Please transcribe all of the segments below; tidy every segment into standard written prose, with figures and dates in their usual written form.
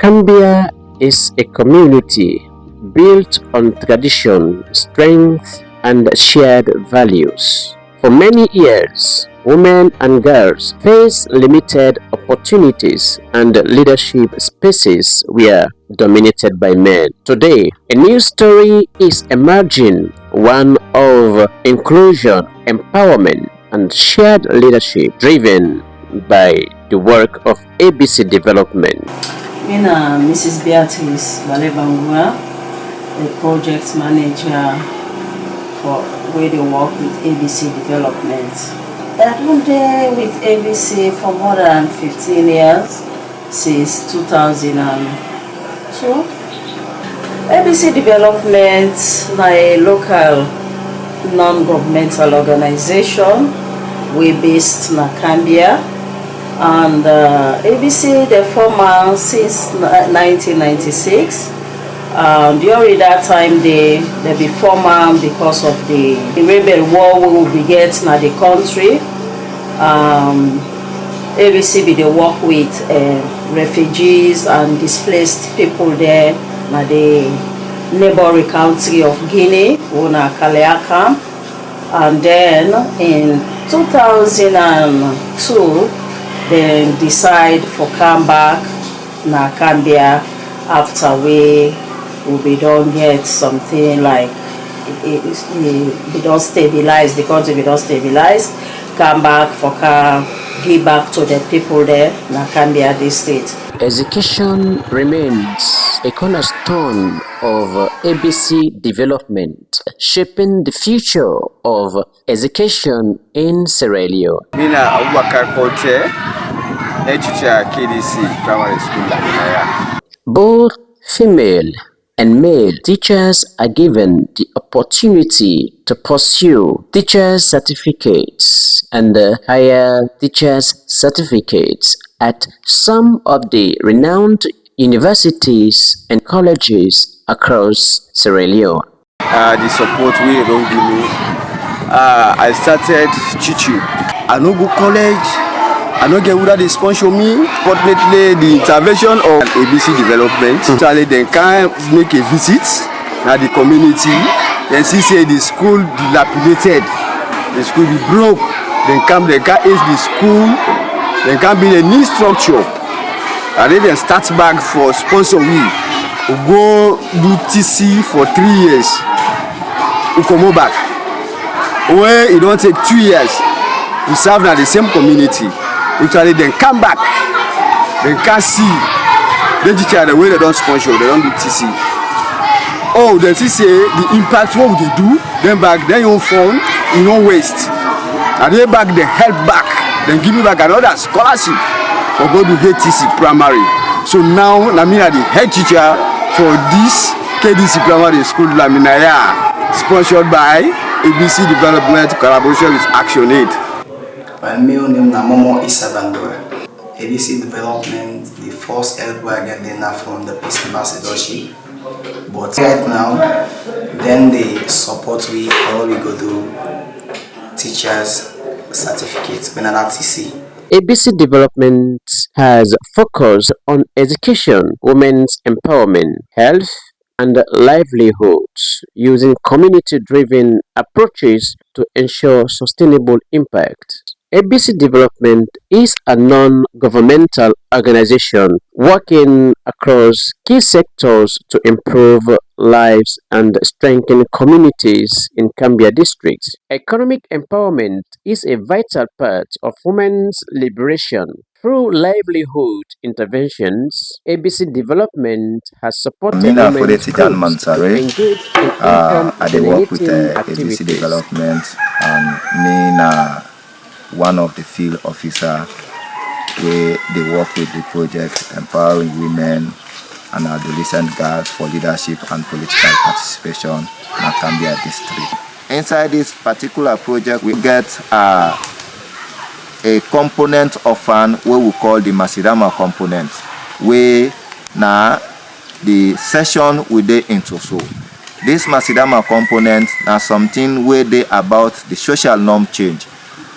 Kambia is a community built on tradition, strength, and shared values. For many years, women and girls faced limited opportunities and leadership spaces were dominated by men. Today, a new story is emerging, one of inclusion, empowerment, and shared leadership driven by the work of ABC Development. I'm Mrs. Beatrice Balebangua, the project manager for where they work with ABC Development. I've been there with ABC for more than 15 years, since 2002. ABC Development is a local non-governmental organization. We're based in Kambia. And ABC, the former since 1996. During that time, they be former because of the rebel war we will be getting at the country. ABC be they work with refugees and displaced people there in the neighboring country of Guinea, Una Kaleaka. And then in 2002, then decide for come back na Kambia after we don't get something like we don't stabilize the country, we don't stabilize, come back for give back to the people there na Kambia District. Education remains a cornerstone of ABC development, shaping the future of education in Sierra Leone. Both female and male teachers are given the opportunity to pursue teachers' certificates and higher teachers' certificates at some of the renowned universities and colleges across Sierra Leone. The support we don't give me, I started teaching. I no go college, I no get whether they sponsor me. Fortunately, the intervention of ABC Development, actually they can make a visit at the community. Then see say the school dilapidated, the school be broke. Then they can ace the school. There can be a new structure and then they start back for sponsor we go do TC for 3 years. We come back. When it don't take 2 years, we serve in the same community. Actually then come back. They can see the teacher the way they don't sponsor, they don't do TC. Oh, they see the impact what they do, then back, then you fund, you don't waste. And then back they help back. Then give me back another scholarship for go to HTC primary. So now I'm the head teacher for this KDC primary school Laminaya, sponsored by ABC Development collaboration with ActionAid. My name is Momo Isabangura. ABC Development, the first help I get dinner from the Peace Ambassadorship. But right now, then they support we all we go do teachers certificates when an RTC. ABC Development has focused on education, women's empowerment, health, and livelihoods, using community-driven approaches to ensure sustainable impact. ABC Development is a non-governmental organization working across key sectors to improve lives and strengthen communities in Kambia District. Economic empowerment is a vital part of women's liberation. Through livelihood interventions, ABC Development has supported women to engage in income generating ABC Development, and one of the field officer where they work with the project empowering women and adolescent girls for leadership and political participation in Kambia District. Inside this particular project, we get a component of what we call the Masidama component, where now the session we dey into so. This Masidama component is something where they about the social norm change.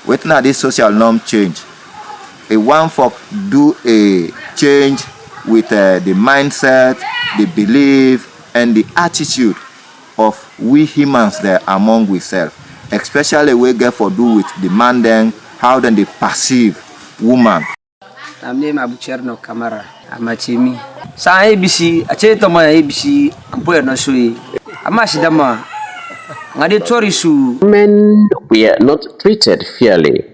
Within this social norm change, a one for do a change with the mindset, the belief, and the attitude of we humans there among ourselves, especially we get for do with demanding how then they perceive woman. I'm named Abucherno Kamara. I'm a chimi. Sa ABC, a chetama ABC, Ampoya no sui. Amashidama. Ngade Torisu. Women were not treated fairly.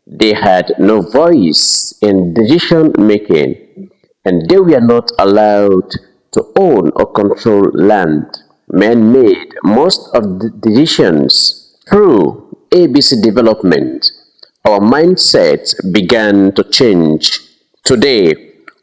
They had no voice in decision making, and they were not allowed to own or control land. Men made most of the decisions through ABC development. Our mindset began to change. Today,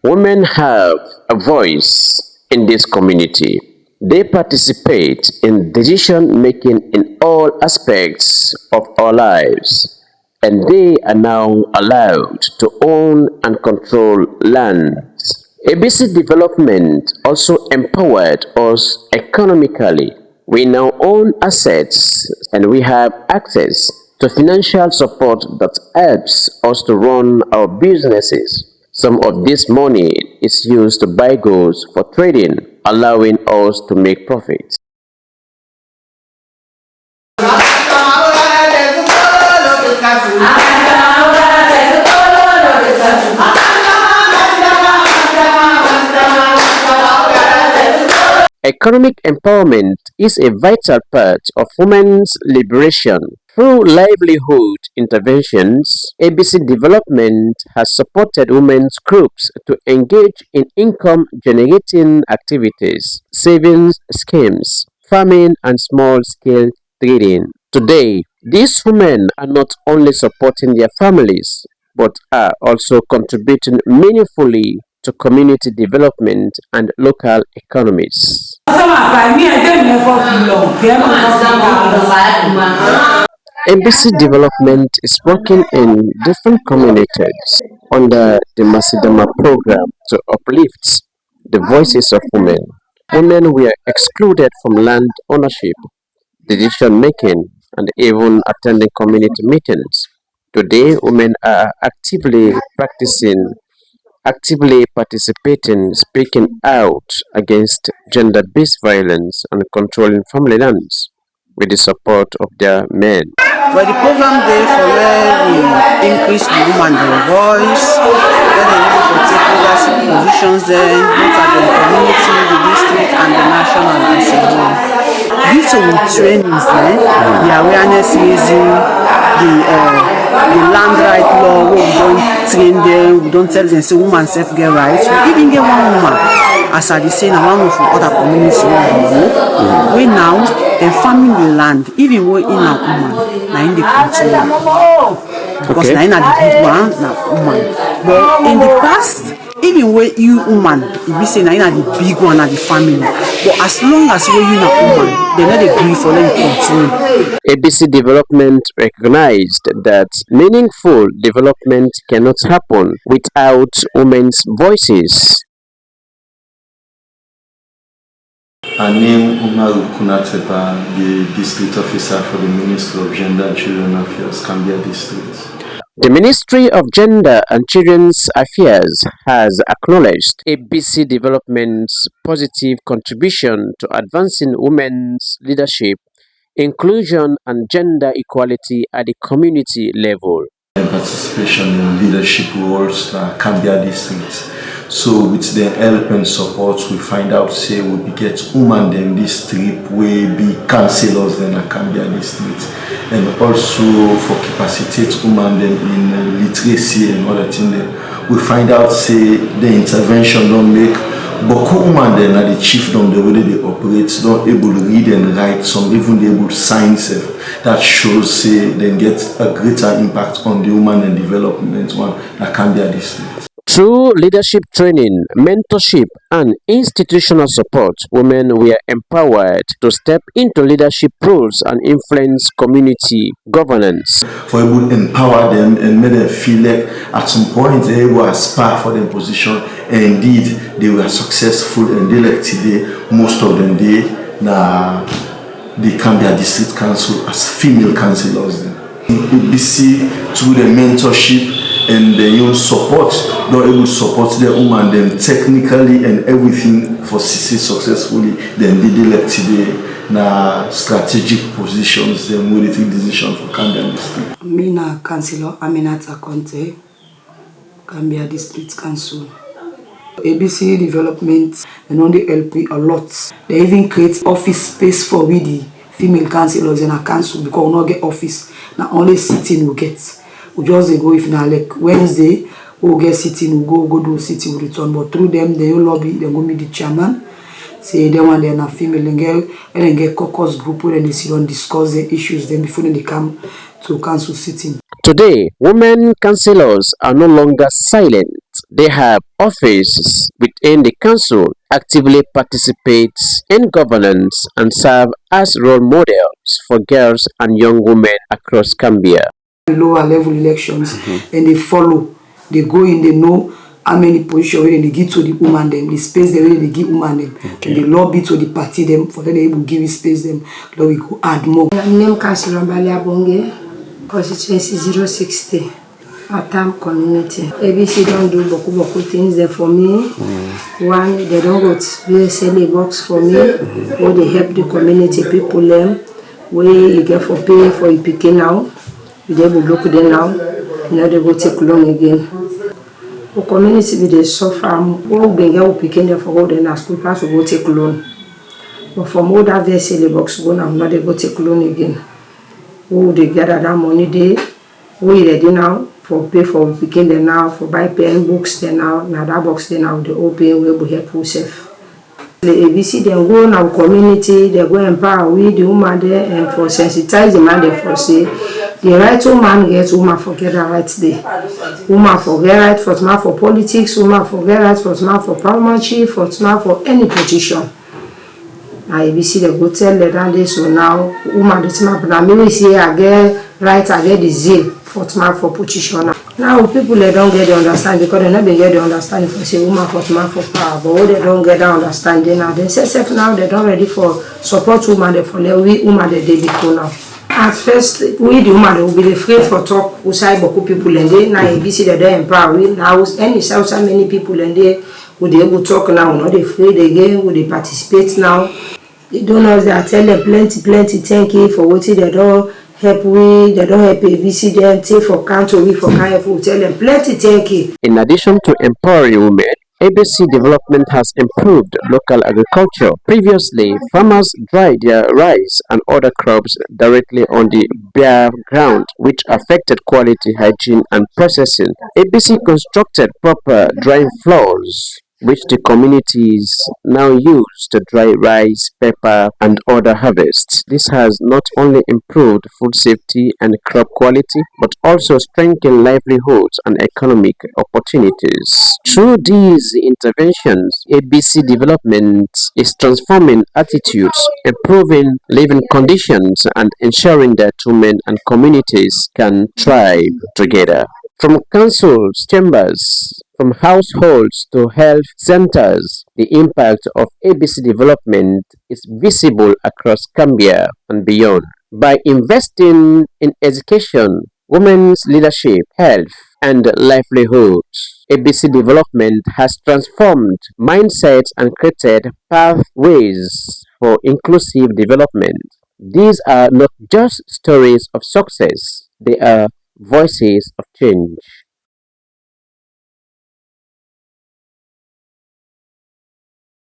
women have a voice in this community. They participate in decision making in all aspects of our lives, and they are now allowed to own and control lands. ABC development also empowered us economically. We now own assets and we have access to financial support that helps us to run our businesses. Some of this money is used to buy goods for trading, allowing us to make profits. Economic empowerment is a vital part of women's liberation. Through livelihood interventions, ABC development has supported women's groups to engage in income generating activities, savings schemes, farming, and small scale trading. Today, these women are not only supporting their families but are also contributing meaningfully to community development and local economies. ABC development is working in different communities under the Masidama program to uplift the voices of women. Women were excluded from land ownership, decision making, and even attending community meetings. Today, women are actively participating, speaking out against gender based violence, and controlling family lands with the support of their men. But the program there for where we increase the woman their voice, where they able to take leadership positions there, both at the community, the district, and the national as a whole. Due to trainings there, the awareness raising, the land right law, we don't train them, we don't tell them say woman self get rights. We even get one woman, as I say, now one of other communities we now then farming the land, even when in a woman, now in the control. Because now in the big one, now woman. But in the past, even when you woman, you be saying now in the big one at the family. But as long as you a woman, they not agree for them control. ABC development recognized that meaningful development cannot happen without women's voices. I name Umaru Kunateba, the District Officer for the Ministry of Gender and Children Affairs, Kambia District. The Ministry of Gender and Children's Affairs has acknowledged ABC development's positive contribution to advancing women's leadership, inclusion, and gender equality at the community level. And participation in leadership roles at Kambia District. So with the help and support, we find out say we get women in this trip we be councillors in a Kambia District, and also for capacitate women in literacy and other things. We find out say the intervention don't make beaucoup women then are the chiefdom the way they operate, not able to read and write, some even able to sign self. That shows say they get a greater impact on the woman and development one at Kambia District. Through leadership training, mentorship, and institutional support, women were empowered to step into leadership roles and influence community governance. For able to empower them and make them feel like at some point they were aspire for their position, and indeed they were successful, and they like today, most of them they na the Kambia District Council as female councillors. We see through the mentorship and you support, they're able to support the woman them technically and everything for CC successfully, then they elect today na strategic positions, then we take decision for Kambia District. Me na Councillor Aminata Conte, Kambia District Council. ABC development and only help a lot. They even create office space for we the female councillors in a council because we not get office. Now only sitting we get. We just go if now like Wednesday we get sitting, we go do sitting, we return. But through them they lobby, they go meet the chairman. Say they want they're female and then get caucus group where they sit and discuss the issues then before they come to council sitting. Today, women councillors are no longer silent. They have offices within the council, actively participate in governance and serve as role models for girls and young women across Kambia. Lower level elections and they follow, they go in, they know how many positions they give to the woman them, the space they give woman them, and they lobby to the party them for them they will give space them, then we go add more. My name Councillor Balia Bonge, constituency 060, Atam community. ABC don't do boku things there for me. One, they don't go to VSLA box for me, where they help the community people them, where you get for pay for your picking now, you they will look them now, now they go take loan again. The community be they suffer, all being able to picking them for all the school pass will go take loan. But from all that VSLA box go now, they go take loan again. Who they gather that money they we ready now for pay for picking them now for buy pen books then now that box then now the open we will help yourself. The ABC then go now community they go empower we the woman there and for sensitize the man there for say the right woman gets woman forget the right day. Woman forget right for tomorrow for politics, woman forget right for tomorrow for parliamentary, for tomorrow for any position. Now ABC they go tell the day so now woman the tomorrow but now maybe say I get right, I get the zeal for tomorrow for position. Now people they don't get the understanding because they never get the understanding for say woman for tomorrow for power, but what they don't get the understanding now they say self now they don't ready for support woman they for we woman they day before now. At first, we the woman will be afraid for talk. We say beaucoup people and they now ABC they don't empower. We now any so many people and they would they able to talk now. Not afraid again. Would they participate now? They don't know they are telling plenty thank you for what they don't help we. They don't help ABC them take for council we for kind of tell them plenty thank you. In addition to empowering women, ABC development has improved local agriculture. Previously, farmers dried their rice and other crops directly on the bare ground, which affected quality, hygiene, and processing. ABC constructed proper drying floors, which the communities now use to dry rice, pepper, and other harvests. This has not only improved food safety and crop quality, but also strengthened livelihoods and economic opportunities. Through these interventions, ABC development is transforming attitudes, improving living conditions, and ensuring that women and communities can thrive together. From councils, chambers, from households to health centers, the impact of ABC development is visible across Kambia and beyond. By investing in education, women's leadership, health, and livelihoods, ABC development has transformed mindsets and created pathways for inclusive development. These are not just stories of success, they are voices of change.